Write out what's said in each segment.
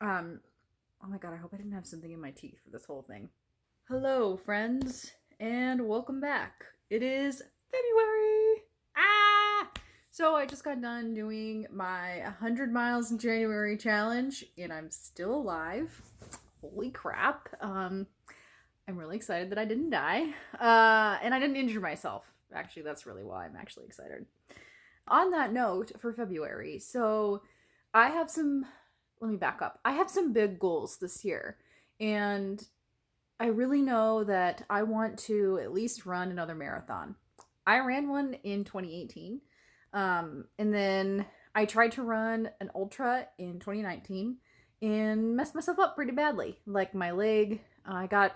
Oh my god, I hope I didn't have something in my teeth for this whole thing. Hello, friends, and welcome back. It is February. So I just got done doing my 100 miles in January challenge, and I'm still alive. Holy crap. I'm really excited that I didn't die. And I didn't injure myself. Actually, that's really why I'm actually excited. On that note, for February, so I have some, let me back up. I have some big goals this year, and I really know that I want to at least run another marathon. I ran one in 2018, and then I tried to run an ultra in 2019 and messed myself up pretty badly. Like my leg, I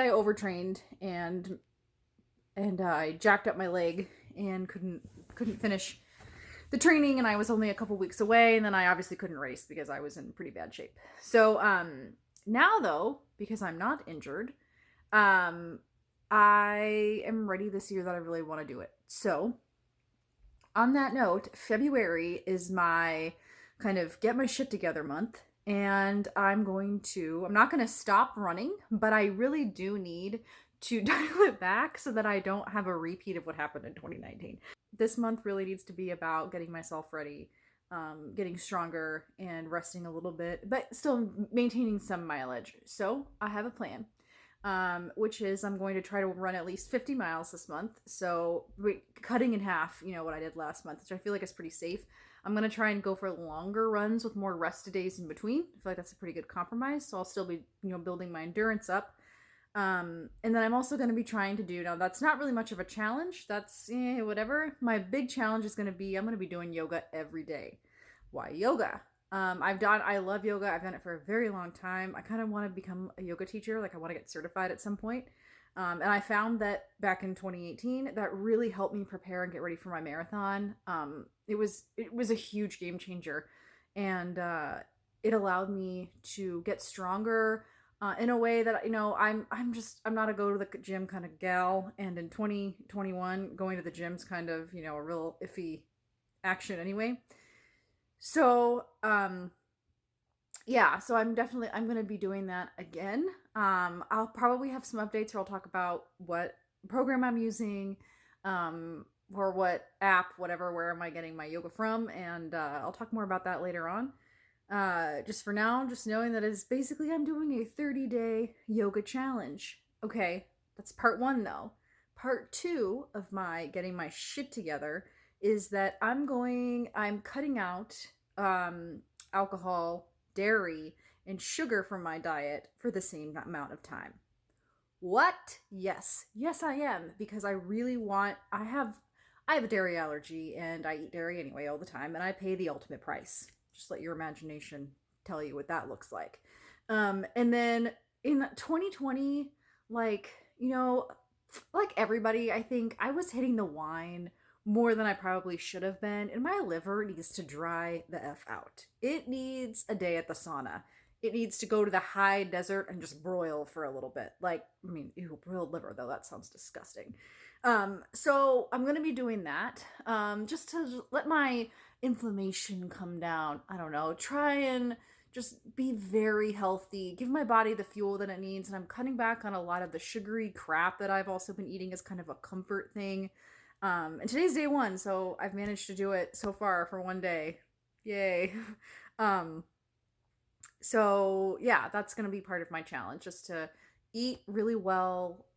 overtrained and I jacked up my leg and couldn't finish the training, and I was only a couple weeks away, and then I obviously couldn't race because I was in pretty bad shape. So now though, because I'm not injured, I am ready this year that I really want to do it. So on that note, February is my kind of get my shit together month, and I'm not going to stop running, but I really do need to dial it back so that I don't have a repeat of what happened in 2019. This month really needs to be about getting myself ready, getting stronger, and resting a little bit, but still maintaining some mileage. So I have a plan, which is I'm going to try to run at least 50 miles this month. So cutting in half, what I did last month, which I feel like is pretty safe. I'm going to try and go for longer runs with more rest days in between. I feel like that's a pretty good compromise. So I'll still be, building my endurance up. And then I'm also going to be trying to do, now that's not really much of a challenge. That's whatever. My big challenge is going to be, I'm going to be doing yoga every day. Why yoga? I love yoga. I've done it for a very long time. I kind of want to become a yoga teacher. Like I want to get certified at some point. And I found that back in 2018, that really helped me prepare and get ready for my marathon. It was a huge game changer, and it allowed me to get stronger in a way that I'm not a go to the gym kind of gal. And in 2021, going to the gym's kind of a real iffy action anyway. So so I'm going to be doing that again. I'll probably have some updates where I'll talk about what program I'm using, or what app, whatever, where am I getting my yoga from, and I'll talk more about that later on. Just for now, just knowing that it's basically I'm doing a 30-day yoga challenge. Okay, that's part 1 though. Part 2 of my getting my shit together is that I'm cutting out alcohol, dairy, and sugar from my diet for the same amount of time. What? Yes, I am, because I have a dairy allergy, and I eat dairy anyway all the time, and I pay the ultimate price. Just let your imagination tell you what that looks like. And then in 2020, like everybody, I think I was hitting the wine more than I probably should have been, and my liver needs to dry the F out. It needs a day at the sauna. It needs to go to the high desert and just broil for a little bit. Broiled liver though, that sounds disgusting. So I'm going to be doing that, just to let my inflammation come down. I don't know, try and just be very healthy, give my body the fuel that it needs. And I'm cutting back on a lot of the sugary crap that I've also been eating as kind of a comfort thing. And today's day 1, so I've managed to do it so far for one day. Yay. So yeah, that's going to be part of my challenge, just to eat really well,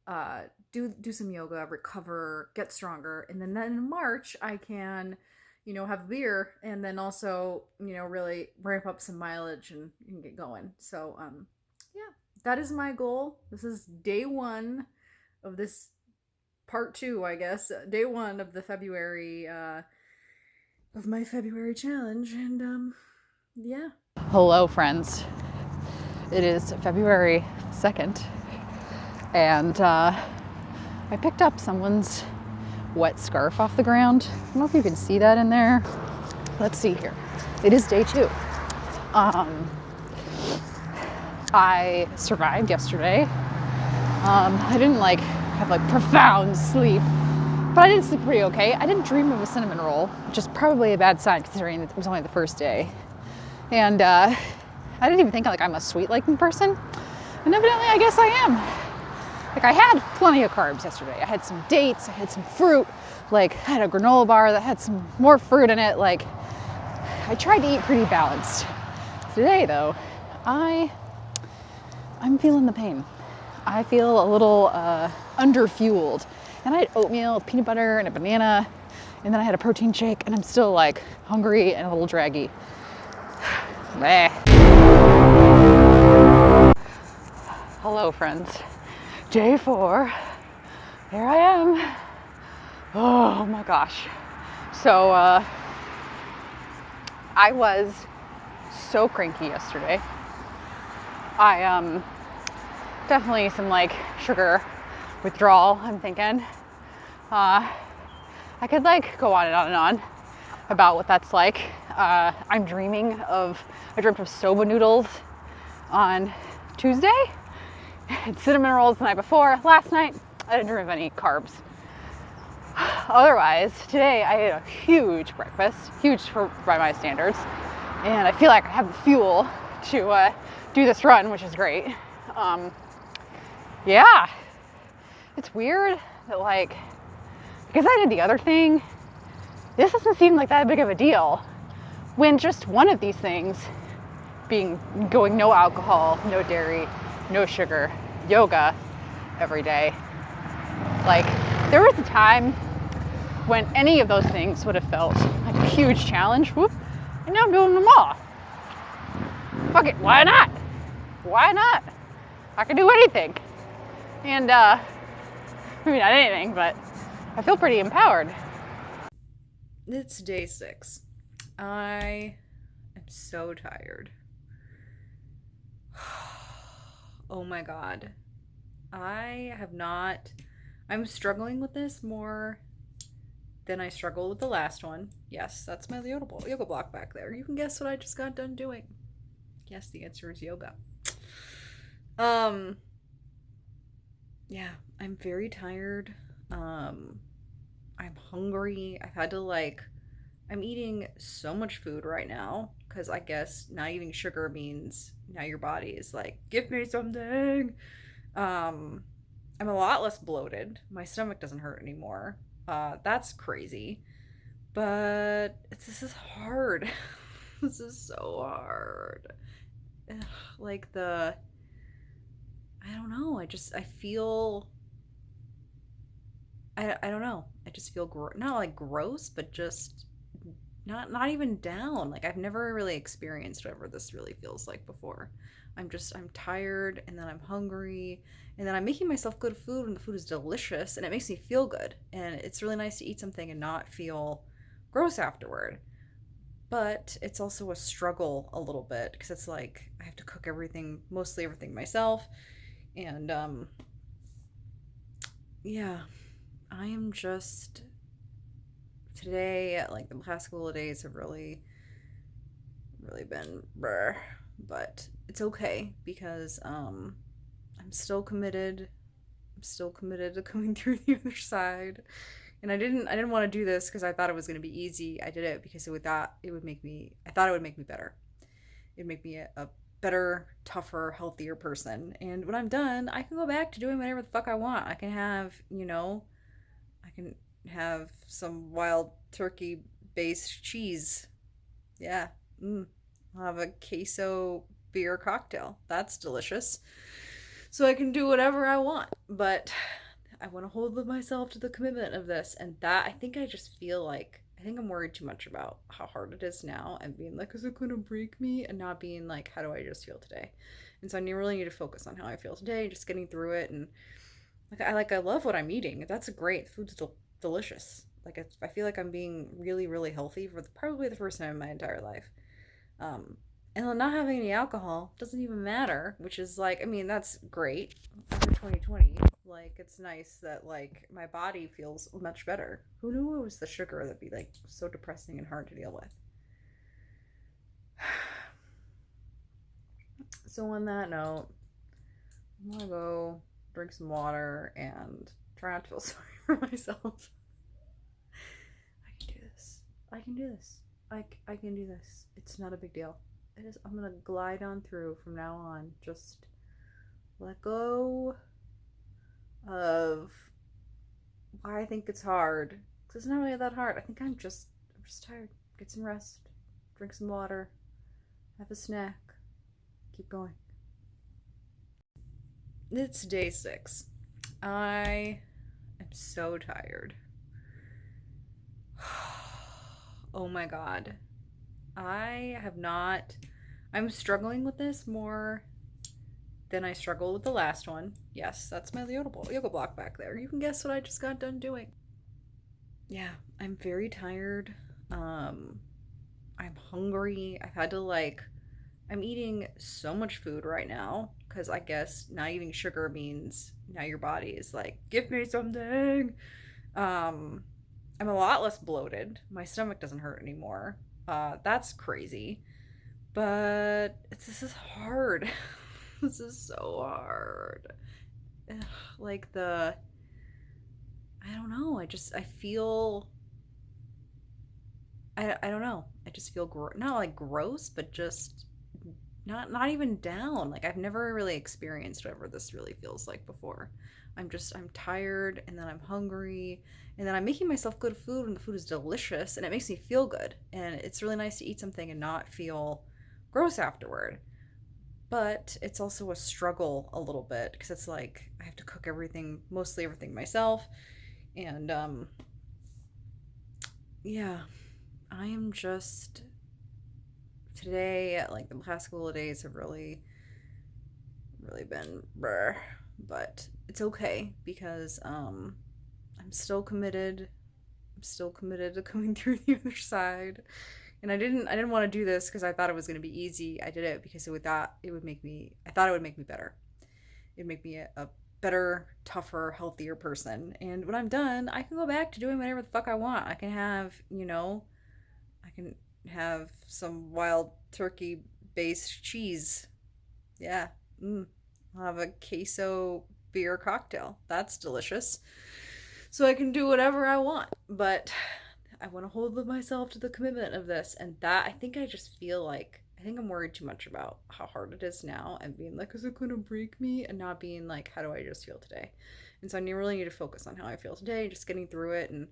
do some yoga, recover, get stronger. And then in March, I can, have beer, and then also, really ramp up some mileage and get going. So, that is my goal. This is day 1 of this part 2, I guess. Day 1 of the February, of my February challenge. And, yeah. Hello, friends. It is February 2nd, and I picked up someone's wet scarf off the ground. I don't know if you can see that in there. Let's see here. It is day 2. I survived yesterday. I didn't have profound sleep, but I did sleep pretty okay. I didn't dream of a cinnamon roll, which is probably a bad sign considering it was only the first day. And I didn't even think like I'm a sweet liking person. And evidently, I guess I am. Like I had plenty of carbs yesterday. I had some dates, I had some fruit, like I had a granola bar that had some more fruit in it. Like I tried to eat pretty balanced. Today though, I'm feeling the pain. I feel a little underfueled. And I had oatmeal with peanut butter and a banana, and then I had a protein shake, and I'm still like hungry and a little draggy. Hello friends, J4, here I am. Oh my gosh. So I was so cranky yesterday. I definitely some like sugar withdrawal, I'm thinking. I could like go on and on and on about what that's like. I dreamt of soba noodles on Tuesday and cinnamon rolls the night before. Last night, I didn't dream of any carbs. Otherwise, today I ate a huge breakfast, huge by my standards, and I feel like I have the fuel to do this run, which is great. Yeah, it's weird that like, because I did the other thing, this doesn't seem like that big of a deal when just one of these things being going no alcohol, no dairy, no sugar, yoga every day. Like there was a time when any of those things would have felt like a huge challenge. Whoop, and now I'm doing them all. Fuck it, why not? Why not? I can do anything. And maybe not anything, but I feel pretty empowered. It's day 6. I am so tired. Oh my god. I'm struggling with this more than I struggled with the last one. Yes, that's my yoga block back there. You can guess what I just got done doing. Yes, the answer is yoga. Yeah, I'm very tired. I'm hungry. I'm eating so much food right now because I guess not eating sugar means now your body is like, give me something. I'm a lot less bloated. My stomach doesn't hurt anymore. That's crazy. But this is hard. This is so hard. Ugh, like I don't know. I feel, I don't know. I just feel not like gross, but just not even down. Like I've never really experienced whatever this really feels like before. I'm tired, and then I'm hungry, and then I'm making myself good food, and the food is delicious, and it makes me feel good, and it's really nice to eat something and not feel gross afterward. But it's also a struggle a little bit because it's like I have to cook mostly everything myself, and yeah, I am just today, like the past couple of days have really been brr, but it's okay because I'm still committed. I'm still committed to coming through the other side. And I didn't want to do this because I thought it was going to be easy. I did it because I thought it would make me better. It'd make me a better, tougher, healthier person. And when I'm done, I can go back to doing whatever the fuck I want. I can have some wild turkey based cheese. Yeah. I'll have a queso beer cocktail. That's delicious. So I can do whatever I want. But I want to hold myself to the commitment of this. And that, I think I'm worried too much about how hard it is now and being like, is it going to break me? And not being like, how do I just feel today? And so I really need to focus on how I feel today, just getting through it. And I love what I'm eating. That's great. The food's delicious. I feel like I'm being really, really healthy for probably the first time in my entire life. And not having any alcohol doesn't even matter, which is that's great after 2020. Like, it's nice that like my body feels much better. Who knew it was the sugar that'd be like so depressing and hard to deal with? So on that note, I'm gonna go drink some water and try not to feel sorry for myself. I can do this. I can do this. I can do this. It's not a big deal. I'm gonna glide on through from now on. Just let go of why I think it's hard. Because it's not really that hard. I think I'm just tired. Get some rest. Drink some water. Have a snack. Keep going. It's day 6. I am so tired. Oh my god. I'm struggling with this more than I struggled with the last one. Yes, that's my yoga block back there. You can guess what I just got done doing. Yeah, I'm very tired. I'm hungry. I'm eating so much food right now because I guess not eating sugar means now your body is like, give me something. I'm a lot less bloated. My stomach doesn't hurt anymore. That's crazy. But this is hard. This is so hard. Ugh, like I don't know. I feel, I don't know. I just feel not like gross, but just not even down. Like I've never really experienced whatever this really feels like before. I'm tired, and then I'm hungry, and then I'm making myself good food, and the food is delicious, and it makes me feel good, and it's really nice to eat something and not feel gross afterward. But it's also a struggle a little bit because it's like I have to cook mostly everything myself, and yeah, I am just today, like the past couple of days have really been brr, but it's okay because I'm still committed. I'm still committed to coming through the other side. And I didn't want to do this because I thought it was going to be easy. I did it because I thought it would make me better. It'd make me a better, tougher, healthier person. And when I'm done, I can go back to doing whatever the fuck I want. I can have some wild turkey based cheese. Yeah. I'll have a queso beer cocktail. That's delicious. So I can do whatever I want. But I want to hold myself to the commitment of this. And that, I think I'm worried too much about how hard it is now and being like, is it going to break me? And not being like, how do I just feel today? And so I really need to focus on how I feel today, just getting through it. And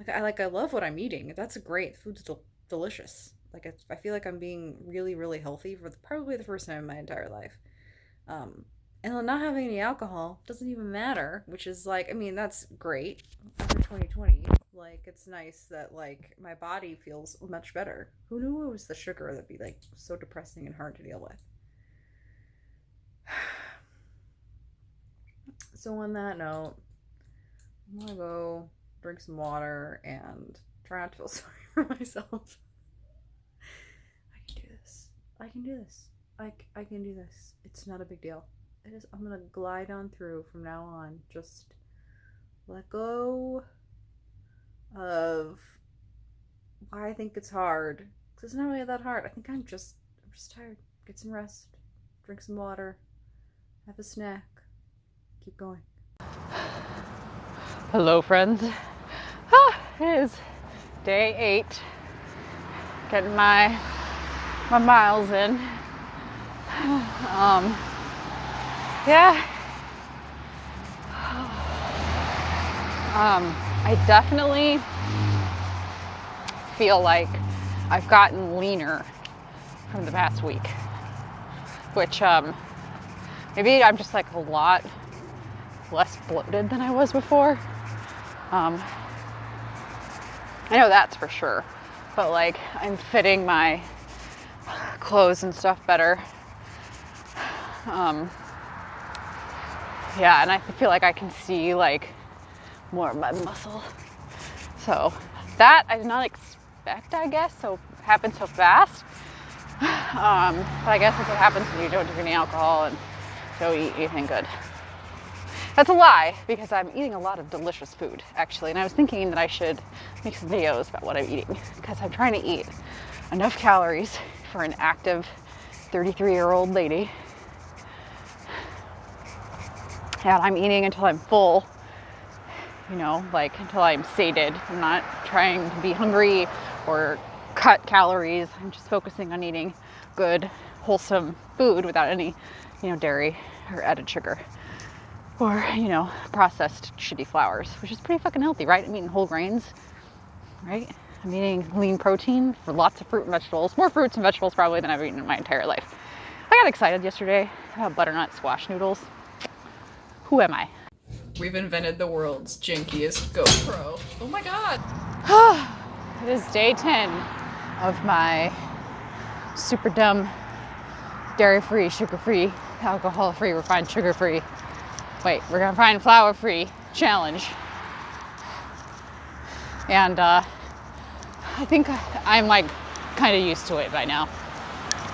I love what I'm eating. That's great. The food's delicious. I feel like I'm being really, really healthy for probably the first time in my entire life. And not having any alcohol doesn't even matter, which is that's great after 2020. It's nice that my body feels much better. Who knew it was the sugar that'd be so depressing and hard to deal with? So on that note, I'm gonna go drink some water and try not to feel sorry for myself. I can do this. I can do this. I can do this. It's not a big deal. I'm gonna glide on through from now on. Just let go of why I think it's hard. Because it's not really that hard. I think I'm just tired. Get some rest. Drink some water. Have a snack. Keep going. Hello, friends. It is day 8. Getting my miles in. Yeah. I definitely feel like I've gotten leaner from the past week, which maybe I'm just a lot less bloated than I was before. I know that's for sure, but I'm fitting my clothes and stuff better. Yeah, and I feel like I can see more of my muscle. So that I did not expect, I guess, so it happened so fast. But I guess that's what happens when you don't drink any alcohol and don't eat anything good. That's a lie, because I'm eating a lot of delicious food, actually, and I was thinking that I should make some videos about what I'm eating, because I'm trying to eat enough calories for an active 33-year-old lady. And I'm eating until I'm full, until I'm sated. I'm not trying to be hungry or cut calories. I'm just focusing on eating good, wholesome food without any, dairy or added sugar or, processed shitty flours, which is pretty fucking healthy, right? I'm eating whole grains, right? I'm eating lean protein for lots of fruit and vegetables, more fruits and vegetables probably than I've eaten in my entire life. I got excited yesterday about butternut squash noodles. Who am I? We've invented the world's jankiest GoPro. Oh my god. It is day 10 of my super dumb, dairy-free, sugar-free, alcohol-free, refined sugar-free, refined flour-free challenge. And I think I'm like kind of used to it by now.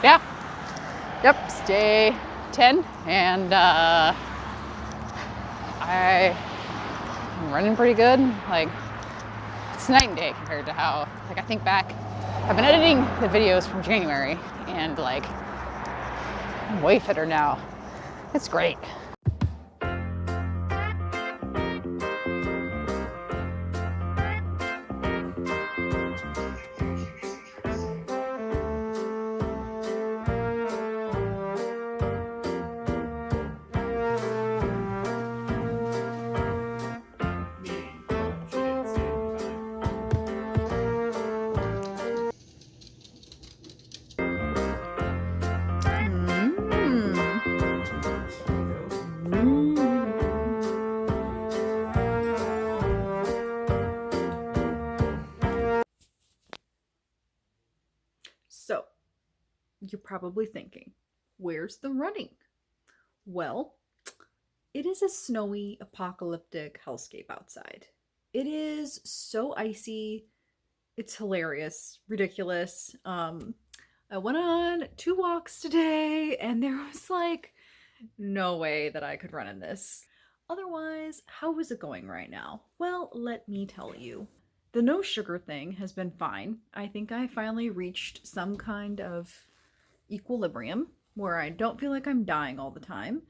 Yeah. Yep, it's day 10 and I'm running pretty good. Like, it's night and day compared to how, I think back, I've been editing the videos from January and I'm way fitter now. It's great. So, you're probably thinking, where's the running? Well, it is a snowy, apocalyptic hellscape outside. It is so icy. It's hilarious, ridiculous. I went on 2 walks today and there was like no way that I could run in this. Otherwise, how is it going right now? Well, let me tell you. The no sugar thing has been fine. I think I finally reached some kind of equilibrium where I don't feel like I'm dying all the time,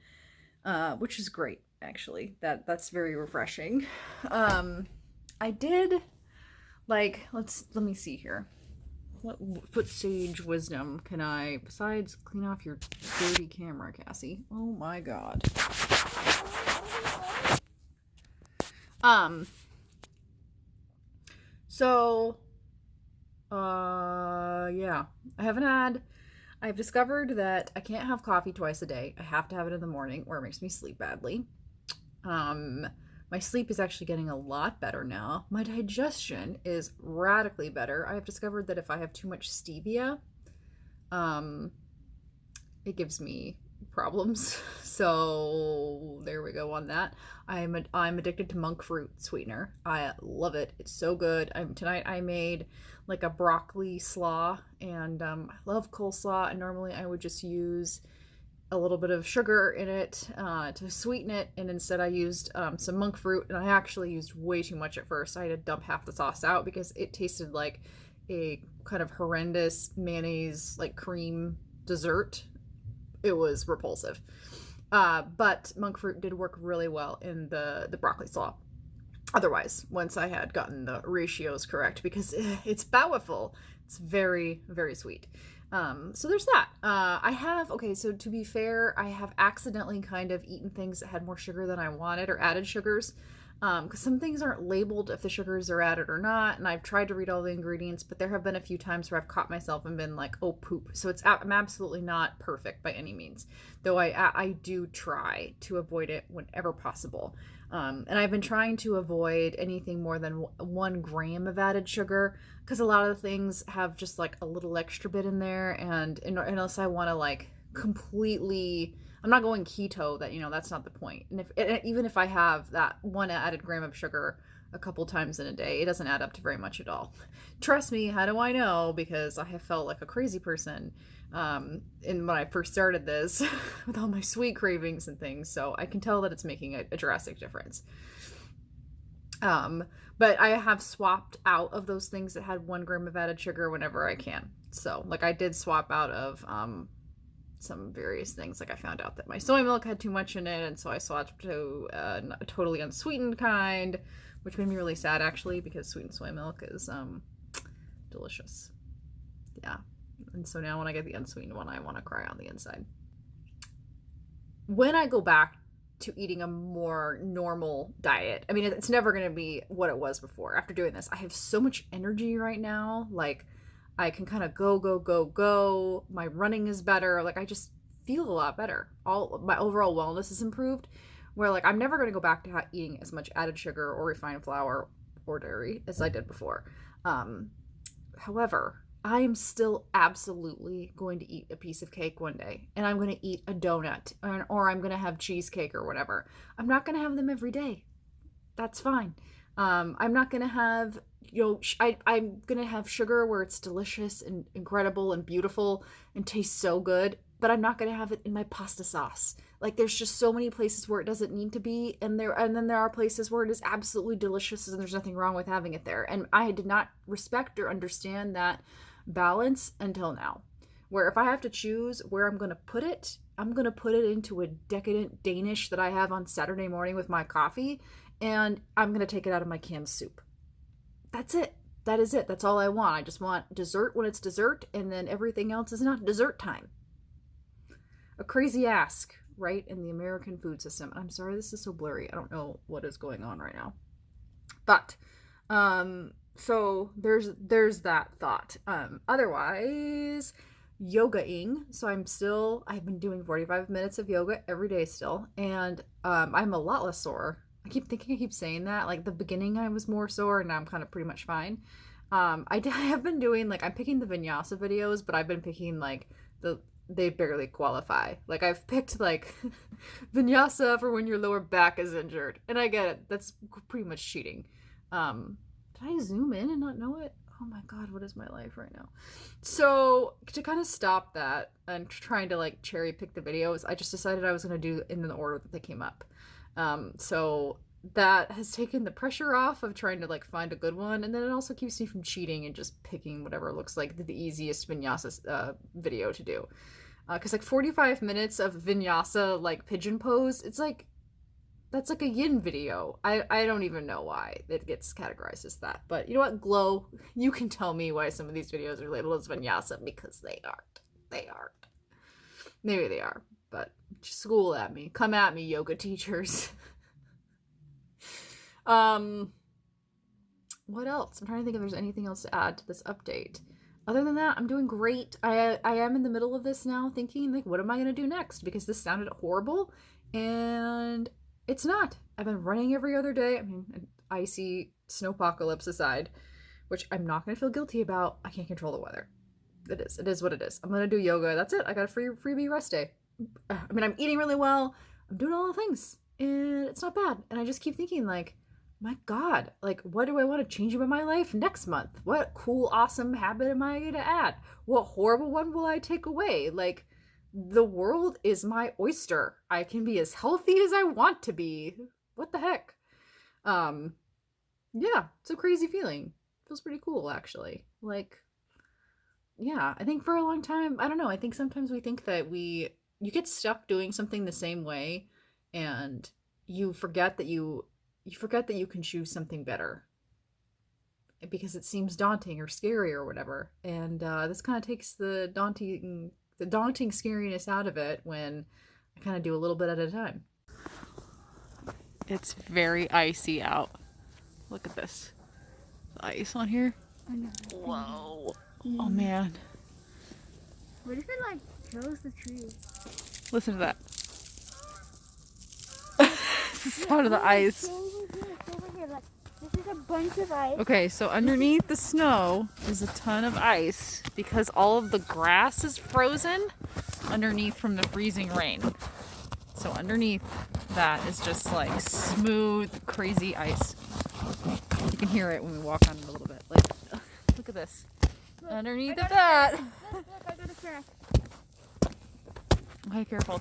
which is great, actually. That's very refreshing. I did, let me see here. What sage wisdom can I, besides clean off your dirty camera, Cassie? Oh my god. So, yeah. I've discovered that I can't have coffee twice a day. I have to have it in the morning or it makes me sleep badly. My sleep is actually getting a lot better now. My digestion is radically better. I have discovered that if I have too much stevia, it gives me problems. So there we go on that. I'm addicted to monk fruit sweetener. I love it. It's so good. Tonight I made like a broccoli slaw, and I love coleslaw, and normally I would just use a little bit of sugar in it to sweeten it, and instead I used some monk fruit, and I actually used way too much at first. I had to dump half the sauce out because it tasted like a kind of horrendous mayonnaise like cream dessert. It was repulsive. But monk fruit did work really well in the broccoli slaw. Otherwise, once I had gotten the ratios correct, because it's powerful, it's very, very sweet. So there's that. So to be fair, I have accidentally kind of eaten things that had more sugar than I wanted, or added sugars. Because some things aren't labeled if the sugars are added or not, and I've tried to read all the ingredients, but there have been a few times where I've caught myself and been like, oh poop. So I'm absolutely not perfect by any means, though I do try to avoid it whenever possible. And I've been trying to avoid anything more than 1 gram of added sugar, because a lot of the things have just like a little extra bit in there, and unless I want to like completely, I'm not going keto, that's not the point. And even if I have that 1 added gram of sugar a couple times in a day, it doesn't add up to very much at all. Trust me, how do I know? Because I have felt like a crazy person when I first started this with all my sweet cravings and things, so I can tell that it's making a drastic difference. But I have swapped out of those things that had 1 gram of added sugar whenever I can. So like I did swap out of some various things. Like I found out that my soy milk had too much in it, and so I swapped to a totally unsweetened kind, which made me really sad actually, because sweetened soy milk is delicious. Yeah. And so now when I get the unsweetened one, I want to cry on the inside. When I go back to eating a more normal diet, I mean, it's never going to be what it was before. After doing this, I have so much energy right now. Like, I can kind of go. My running is better. Like, I just feel a lot better. My overall wellness is improved. Where, like, I'm never going to go back to eating as much added sugar or refined flour or dairy as I did before. However, I am still absolutely going to eat a piece of cake one day, and I'm going to eat a donut, or I'm going to have cheesecake or whatever. I'm not going to have them every day. That's fine. I'm not going to have, I'm going to have sugar where it's delicious and incredible and beautiful and tastes so good, but I'm not going to have it in my pasta sauce. Like, there's just so many places where it doesn't need to be, and then there are places where it is absolutely delicious and there's nothing wrong with having it there. And I did not respect or understand that balance until now, where if I have to choose where I'm going to put it, I'm going to put it into a decadent Danish that I have on Saturday morning with my coffee, and I'm going to take it out of my canned soup. That's it. That is it. That's all I want. I just want dessert when it's dessert, and then everything else is not dessert time. A crazy ask, right, in the American food system. I'm sorry, this is so blurry. I don't know what is going on right now. But, so there's that thought. Otherwise, yogaing. So I've been doing 45 minutes of yoga every day still, and I'm a lot less sore. I keep saying that. Like, the beginning I was more sore, and now I'm kind of pretty much fine. I have been doing, like, I'm picking the vinyasa videos, but I've been picking, like, they barely qualify. Like, I've picked, like, vinyasa for when your lower back is injured, and I get it. That's pretty much cheating. Did I zoom in and not know it? Oh my god, what is my life right now? So, to kind of stop that and trying to, like, cherry pick the videos, I just decided I was going to do in the order that they came up. So that has taken the pressure off of trying to, like, find a good one, and then it also keeps me from cheating and just picking whatever looks like the easiest vinyasa video to do. Because, like, 45 minutes of vinyasa, like, pigeon pose, it's like, that's like a yin video. I don't even know why it gets categorized as that. But you know what, Glow? You can tell me why some of these videos are labeled as vinyasa, because they aren't. They aren't. Maybe they are, but school at me. Come at me, yoga teachers. What else? I'm trying to think if there's anything else to add to this update. Other than that, I'm doing great. I am in the middle of this now, thinking, like, what am I going to do next? Because this sounded horrible, and it's not. I've been running every other day. I mean, an icy snowpocalypse aside, which I'm not going to feel guilty about. I can't control the weather. It is what it is. I'm going to do yoga. That's it. I got a freebie rest day. I mean, I'm eating really well. I'm doing all the things, and it's not bad. And I just keep thinking, like, my god, like, what do I want to change about my life next month? What cool, awesome habit am I going to add? What horrible one will I take away? Like, the world is my oyster. I can be as healthy as I want to be. What the heck? Yeah, it's a crazy feeling. Feels pretty cool, actually. Like, yeah, I think for a long time, I don't know, I think sometimes we think that you get stuck doing something the same way, and you forget that you can choose something better because it seems daunting or scary or whatever. And this kind of takes the daunting scariness out of it when I kind of do a little bit at a time. It's very icy out. Look at this. The ice on here. Whoa. Oh man. What if it, like, kills the tree? Listen to that. It's the sound of the ice. This is a bunch of ice. Okay, so underneath the snow is a ton of ice because all of the grass is frozen underneath from the freezing rain. So underneath that is just, like, smooth, crazy ice. You can hear it when we walk on it a little bit. Like, look at this. Underneath of that. Look, I got a crack. Okay, careful.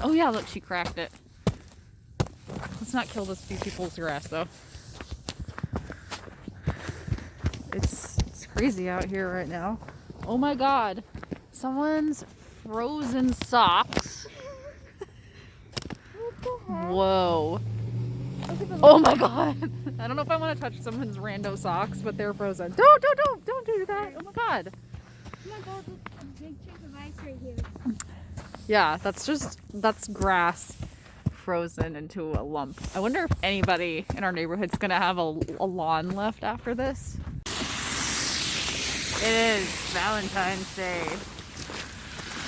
Oh yeah, look, she cracked it. Let's not kill these people's grass, though. It's crazy out here right now. Oh my god. Someone's frozen socks. What the heck? Whoa. Oh my god. I don't know if I want to touch someone's rando socks, but they're frozen. Don't do that. Oh my god. Oh my god. big chunk of ice right here. Yeah, that's grass frozen into a lump. I wonder if anybody in our neighborhood's gonna have a lawn left after this. It is Valentine's Day.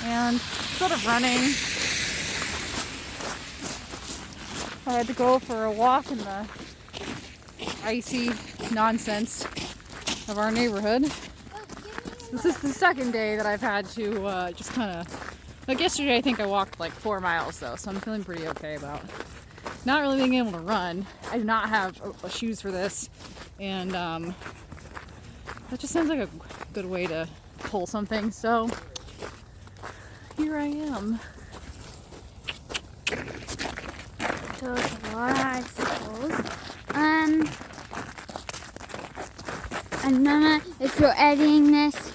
And instead of running, I had to go for a walk in the icy nonsense of our neighborhood. This is the second day that I've had to just kind of, like yesterday I think I walked like 4 miles though, so I'm feeling pretty okay about not really being able to run. I do not have shoes for this, and that just sounds like a good way to pull something, so here I am. So it's a lot, I suppose. And Mama, if you're editing this,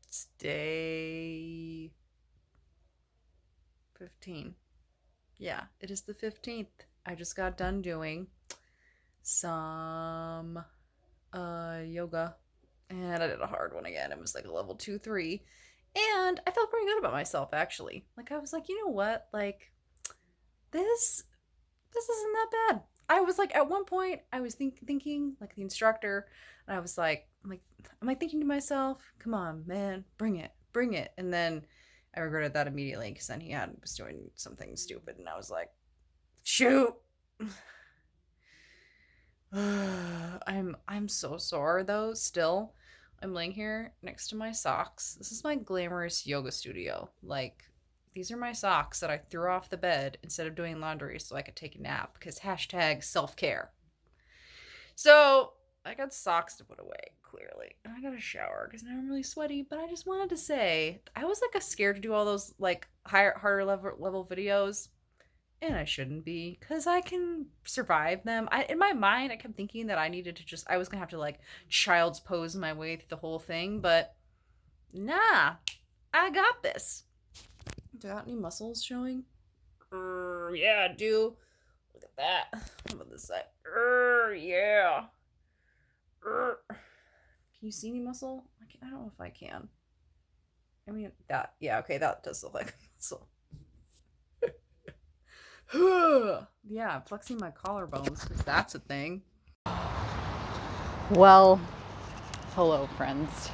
It's day 15. Yeah, it is the 15th. I just got done doing some yoga, and I did a hard one again. It was like a level 2-3, and I felt pretty good about myself actually. Like I was like, you know what? Like this isn't that bad. I was like, at one point I was thinking like the instructor, and I was like, am I thinking to myself, come on, man, bring it. And then I regretted that immediately, because then he was doing something stupid, and I was like, shoot. I'm so sore though. Still, I'm laying here next to my socks. This is my glamorous yoga studio. Like, these are my socks that I threw off the bed instead of doing laundry so I could take a nap, because hashtag self-care. So I got socks to put away, clearly, and I got a shower because now I'm really sweaty. But I just wanted to say, I was like scared to do all those like harder level videos, and I shouldn't be, because I can survive them. In my mind, I kept thinking that I was gonna have to like child's pose my way through the whole thing, but nah, I got this. Do I got any muscles showing? Yeah, I do. Look at that. How about this side? Yeah. Can you see any muscle? I don't know if I can. I mean, that. Yeah, okay, that does look like muscle. Yeah, I'm flexing my collarbones, because that's a thing. Well, hello friends.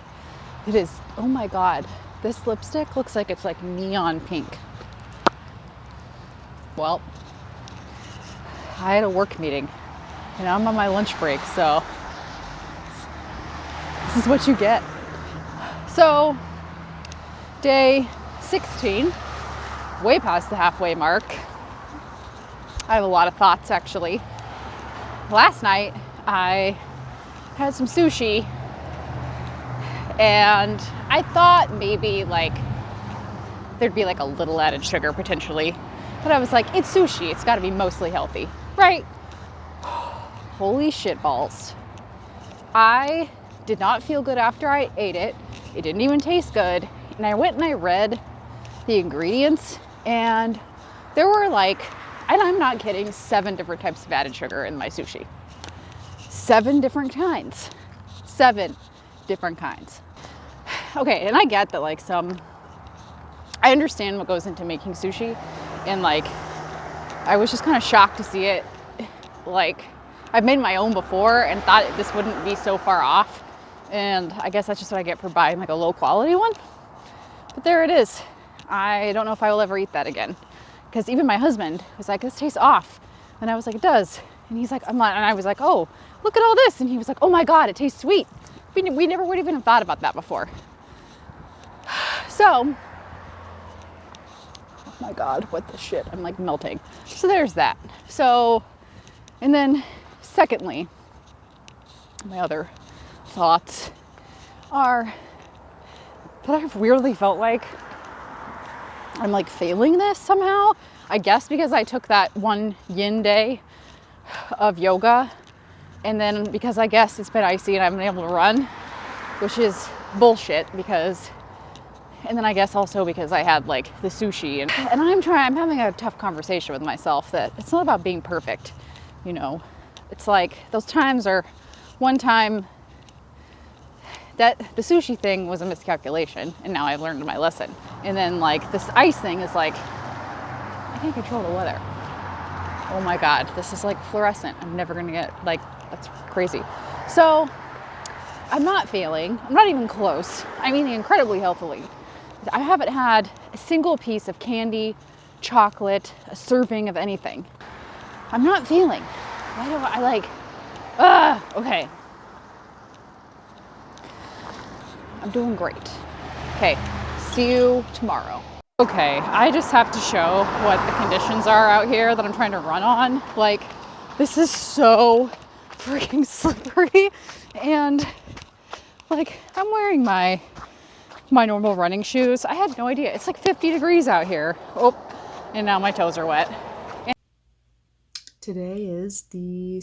It is, oh my god, this lipstick looks like it's like neon pink. Well, I had a work meeting and I'm on my lunch break, so this is what you get. So, day 16, way past the halfway mark. I have a lot of thoughts actually. Last night I had some sushi, and I thought maybe like there'd be like a little added sugar potentially, but I was like, it's sushi, it's got to be mostly healthy, right? Holy shit balls. I did not feel good after I ate it. It didn't even taste good. And I went and I read the ingredients, and there were like, and I'm not kidding, 7 different types of added sugar in my sushi. 7 different kinds. 7 different kinds. Okay, and I get that like I understand what goes into making sushi, and like I was just kind of shocked to see it. Like, I've made my own before and thought this wouldn't be so far off, and I guess that's just what I get for buying like a low quality one. But there it is. I don't know if I will ever eat that again, because even my husband was like, this tastes off, and I was like, it does. And he's like, I'm not. And I was like, oh, look at all this. And he was like, oh my god, it tastes sweet. We never would even have thought about that before. So, oh my god, what the shit, I'm like melting. So there's that. So, and then secondly, my other thoughts are that I've weirdly felt like I'm like failing this somehow. I guess because I took that one yin day of yoga, and then because I guess it's been icy and I haven't been able to run, which is bullshit, because, and then I guess also because I had like the sushi, and I'm having a tough conversation with myself that it's not about being perfect, you know. It's like those times are one time that the sushi thing was a miscalculation, and now I've learned my lesson. And then like this ice thing is like, I can't control the weather. Oh my God, this is like fluorescent. I'm never gonna get, like, that's crazy. So I'm not even close. I'm eating incredibly healthily. I haven't had a single piece of candy, chocolate, a serving of anything. I'm not feeling. Why do I like, okay. I'm doing great. Okay, see you tomorrow. Okay, I just have to show what the conditions are out here that I'm trying to run on. Like, this is so freaking slippery, and like, I'm wearing my normal running shoes. I had no idea. It's like 50 degrees out here. Oh, and now my toes are wet. Today is the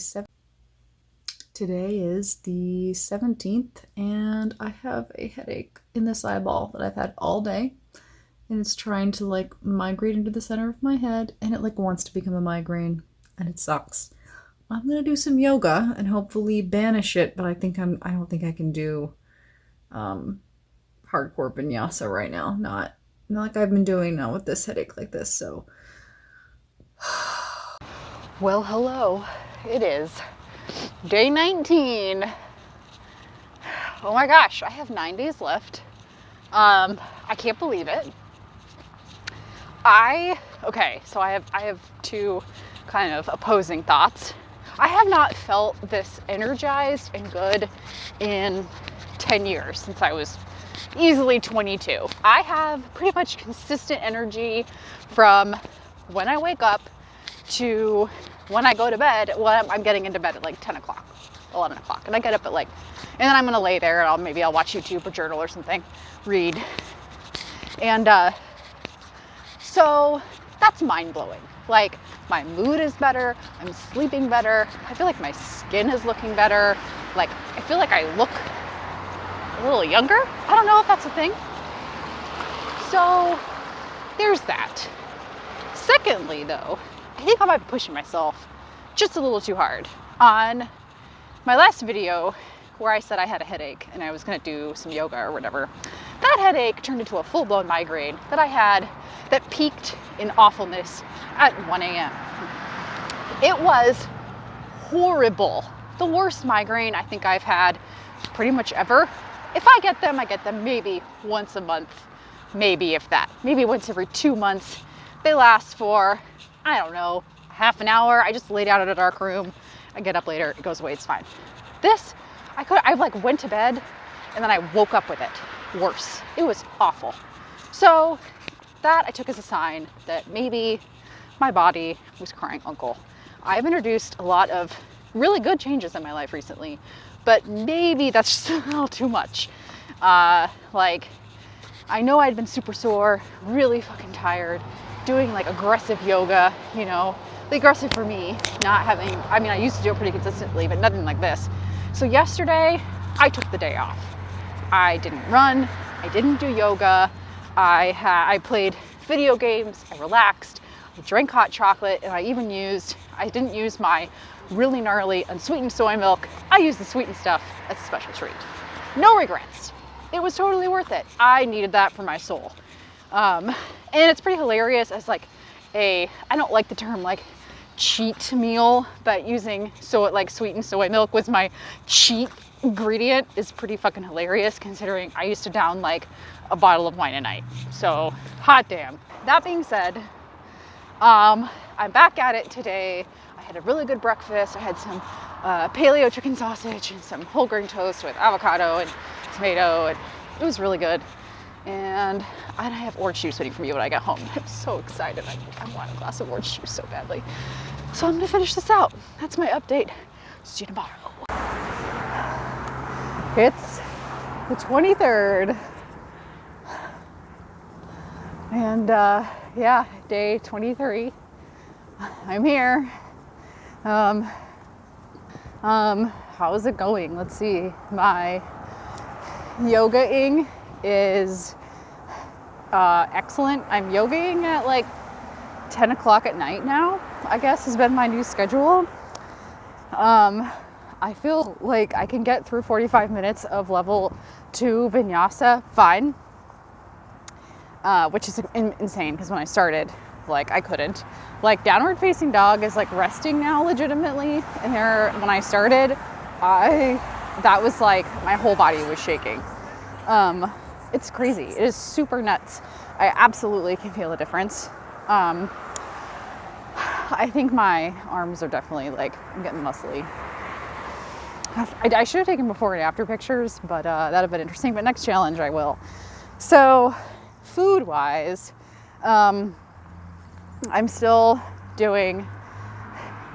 17th, and I have a headache in this eyeball that I've had all day, and it's trying to like migrate into the center of my head, and it like wants to become a migraine, and it sucks. I'm gonna do some yoga and hopefully banish it, but I don't think I can do hardcore vinyasa right now. Not like I've been doing now with this headache like this. So Well, hello. It is day 19. Oh my gosh, I have 9 days left. I can't believe it. Okay, so I have two kind of opposing thoughts. I have not felt this energized and good in 10 years, since I was easily 22. I have pretty much consistent energy from when I wake up to when I go to bed. Well, I'm getting into bed at like 10 o'clock, 11 o'clock, and I get up at like, and then I'm gonna lay there and maybe I'll watch YouTube or journal or something, read. And so that's mind-blowing. Like, my mood is better, I'm sleeping better, I feel like my skin is looking better, like I feel like I look a little younger. I don't know if that's a thing. So there's that. Secondly though, I think I might be pushing myself just a little too hard. On my last video where I said I had a headache and I was gonna do some yoga or whatever, that headache turned into a full-blown migraine that I had that peaked in awfulness at 1 a.m. It was horrible. The worst migraine I think I've had pretty much ever. If I get them maybe once a month, maybe if that. Maybe once every 2 months. They last for, I don't know, half an hour. I just lay down in a dark room. I get up later, it goes away, it's fine. This, I like went to bed and then I woke up with it. Worse. It was awful. So that I took as a sign that maybe my body was crying uncle. I've introduced a lot of really good changes in my life recently, but maybe that's just a little too much. Like, I know I'd been super sore, really fucking tired, doing like aggressive yoga, you know, the aggressive for me, not having, I mean, I used to do it pretty consistently, but nothing like this. So yesterday, I took the day off. I didn't run, I didn't do yoga, I played video games, I relaxed, I drank hot chocolate, and I didn't use my really gnarly unsweetened soy milk. I used the sweetened stuff as a special treat. No regrets. It was totally worth it. I needed that for my soul. And it's pretty hilarious as like I don't like the term like cheat meal, but using sweetened soy milk was my cheat ingredient is pretty fucking hilarious, considering I used to down like a bottle of wine a night. So hot damn. That being said, I'm back at it today. I had a really good breakfast. I had some paleo chicken sausage and some whole grain toast with avocado and tomato, and it was really good. And I have orange juice waiting for me when I get home. I'm so excited. I want a glass of orange juice so badly. So I'm gonna finish this out. That's my update. See you tomorrow. It's the 23rd. And yeah, day 23. I'm here. How's it going? Let's see. My yoga-ing is excellent. I'm yogaing at like 10 o'clock at night now, I guess has been my new schedule. I feel like I can get through 45 minutes of level 2 vinyasa fine, which is insane because when I started, like I couldn't. Like downward facing dog is like resting now legitimately, and there when I started, that was like my whole body was shaking. It's crazy. It is super nuts. I absolutely can feel the difference. I think my arms are definitely like, I'm getting muscly. I should have taken before and after pictures, but that'd have been interesting. But next challenge I will. So food wise, I'm still doing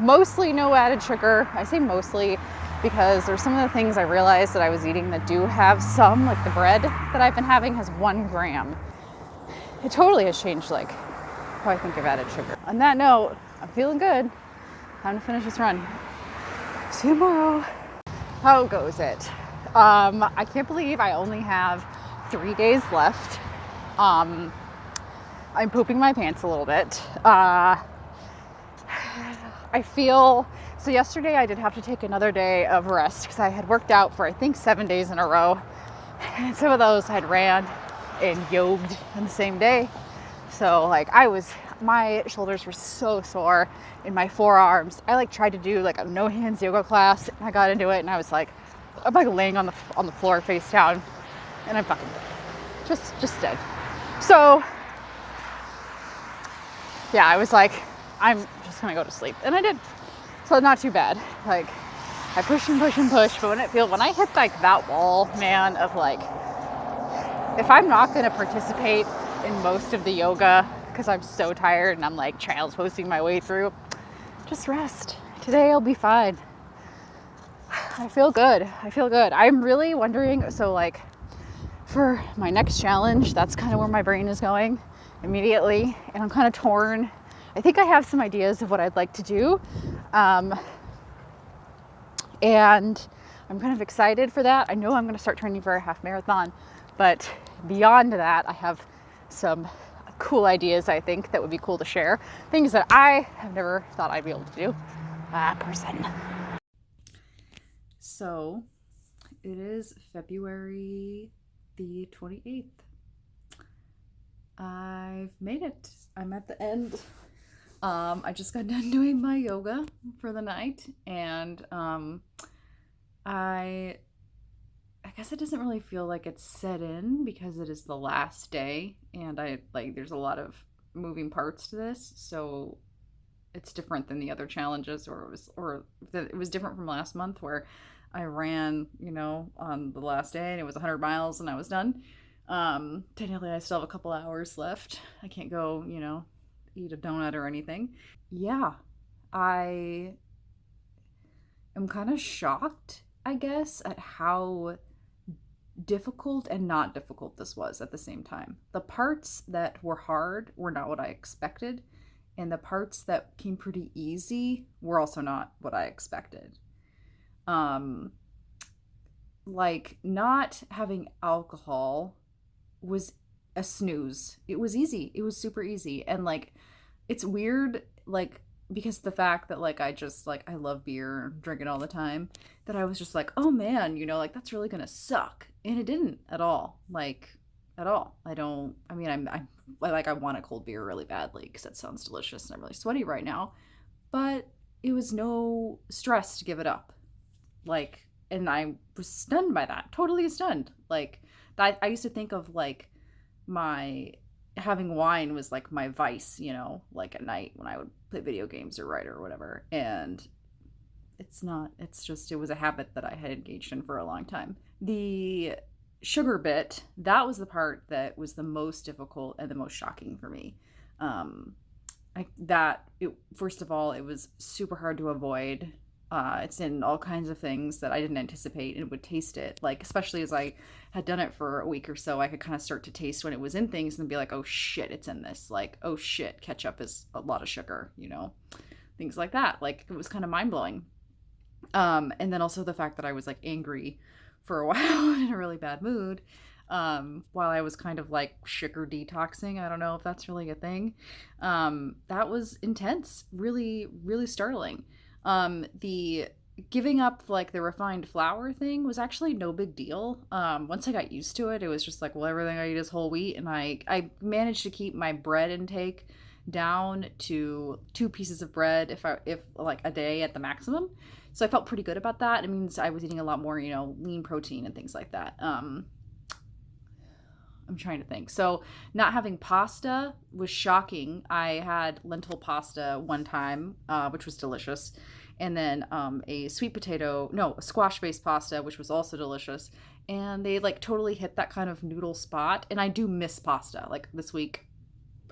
mostly no added sugar. I say mostly because there's some of the things I realized that I was eating that do have some, like the bread that I've been having has 1 gram. It totally has changed like how I think of added sugar. On that note, I'm feeling good. Time to finish this run. See you tomorrow. How goes it? I can't believe I only have 3 days left. I'm pooping my pants a little bit. I feel, so yesterday I did have to take another day of rest because I had worked out for I think 7 days in a row. And some of those I'd ran and yoged on the same day. So like my shoulders were so sore in my forearms. I like tried to do like a no hands yoga class and I got into it and I was like, I'm like laying on the floor face down and I'm fucking dead. Just dead. So yeah, I was like, I'm just gonna go to sleep. And I did. So not too bad. Like I push and push and push, but when I hit like that wall, man, of like, if I'm not gonna participate in most of the yoga because I'm so tired and I'm like child's posting my way through, just rest. Today I'll be fine. I feel good. I'm really wondering, so like for my next challenge, that's kind of where my brain is going immediately. And I'm kind of torn. I think I have some ideas of what I'd like to do. And I'm kind of excited for that. I know I'm going to start training for a half marathon, but beyond that, I have some cool ideas I think that would be cool to share. Things that I have never thought I'd be able to do. Person. So it is February the 28th. I've made it. I'm at the end. I just got done doing my yoga for the night, and I guess it doesn't really feel like it's set in because it is the last day, and there's a lot of moving parts to this, so it's different than the other challenges, it was different from last month where I ran, on the last day and it was 100 miles and I was done. Technically I still have a couple hours left. I can't go, eat a donut or anything. Yeah, I am kind of shocked, I guess, at how difficult and not difficult this was at the same time. The parts that were hard were not what I expected, and the parts that came pretty easy were also not what I expected. Like not having alcohol was a snooze. It was easy. It was super easy. And like, it's weird, like, because the fact that like, I just like, I love beer, drink it all the time, that I was just like, oh man, like that's really gonna suck. And it didn't at all. Like, at all. I want a cold beer really badly because that sounds delicious and I'm really sweaty right now. But it was no stress to give it up. Like, and I was stunned by that. Totally stunned. Like, that I used to think of like my having wine was like my vice, like at night when I would play video games or write or whatever. And it's not. It's just, it was a habit that I had engaged in for a long time. The sugar bit, that was the part that was the most difficult and the most shocking for me. First of all, it was super hard to avoid. It's in all kinds of things that I didn't anticipate and would taste it. Like, especially as I had done it for a week or so, I could kind of start to taste when it was in things and be like, oh shit, it's in this. Like, oh shit, ketchup is a lot of sugar, things like that. Like, it was kind of mind blowing. And then also the fact that I was like angry for a while in a really bad mood, while I was kind of like sugar detoxing. I don't know if that's really a thing. That was intense, really, really startling. The giving up like the refined flour thing was actually no big deal. Once I got used to it, it was just like, well, everything I eat is whole wheat, and I managed to keep my bread intake down to 2 pieces of bread if like a day at the maximum. So I felt pretty good about that. It means I was eating a lot more, lean protein and things like that. I'm trying to think. So not having pasta was shocking. I had lentil pasta one time, which was delicious. And then a squash based pasta, which was also delicious. And they like totally hit that kind of noodle spot. And I do miss pasta. Like this week,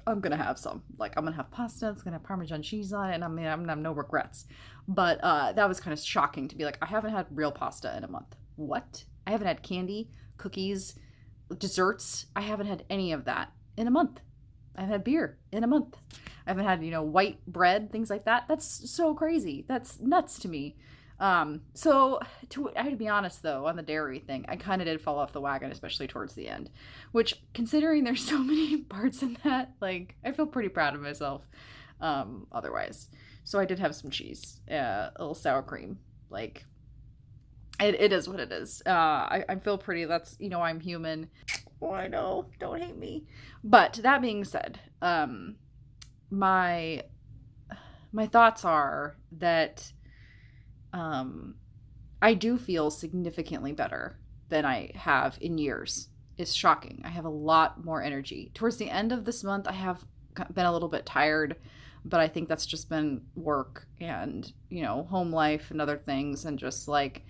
I'm going to have some. Like I'm going to have pasta. It's going to have Parmesan cheese on it. And I'm going to have no regrets. But that was kind of shocking to be like, I haven't had real pasta in a month. What? I haven't had candy, cookies, desserts. I haven't had any of that in a month. I haven't had beer in a month. I haven't had, white bread, things like that. That's so crazy. That's nuts to me. I have to be honest though, on the dairy thing, I kind of did fall off the wagon, especially towards the end, which considering there's so many parts in that, like I feel pretty proud of myself. Otherwise, so I did have some cheese, a little sour cream, like it is what it is. I feel pretty, that's, I'm human. Oh, I know, don't hate me. But that being said, my thoughts are that I do feel significantly better than I have in years. It's shocking. I have a lot more energy. Towards the end of this month, I have been a little bit tired, but I think that's just been work and, home life and other things, and just like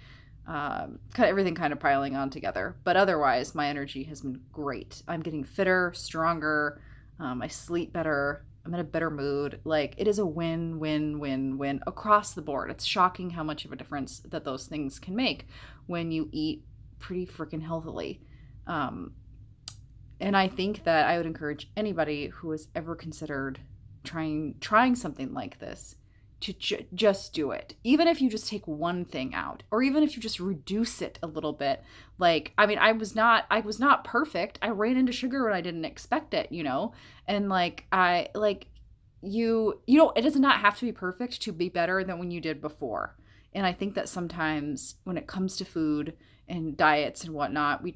kind of everything kind of piling on together. But otherwise, my energy has been great. I'm getting fitter, stronger. I sleep better. I'm in a better mood. Like it is a win, win, win, win across the board. It's shocking how much of a difference that those things can make when you eat pretty freaking healthily. And I think that I would encourage anybody who has ever considered trying something like this to just do it. Even if you just take one thing out, or even if you just reduce it a little bit. Like, I mean, I was not perfect. I ran into sugar when I didn't expect it, and it does not have to be perfect to be better than when you did before. And I think that sometimes when it comes to food and diets and whatnot, we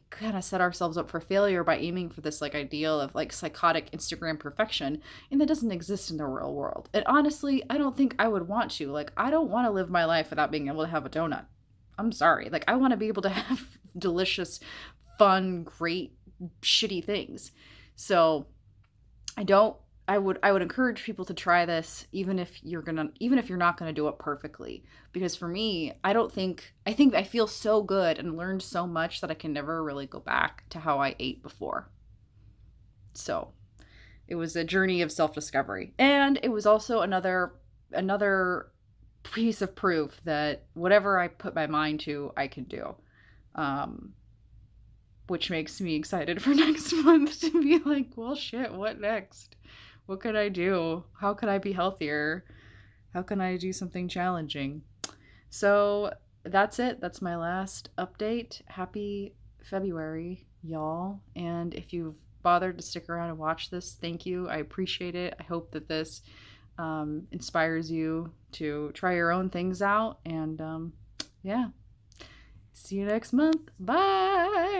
kind of set ourselves up for failure by aiming for this like ideal of like psychotic Instagram perfection, and that doesn't exist in the real world. And honestly, I don't think I would want to. Like, I don't want to live my life without being able to have a donut. I'm sorry. Like, I want to be able to have delicious, fun, great, shitty things. So I would encourage people to try this, even if you're not gonna do it perfectly. Because for me, I think I feel so good and learned so much that I can never really go back to how I ate before. So it was a journey of self-discovery. And it was also another piece of proof that whatever I put my mind to, I can do. Which makes me excited for next month to be like, well, shit, what next? What could I do? How could I be healthier? How can I do something challenging? So that's it. That's my last update. Happy February, y'all. And if you've bothered to stick around and watch this, thank you. I appreciate it. I hope that this inspires you to try your own things out. And yeah, see you next month. Bye.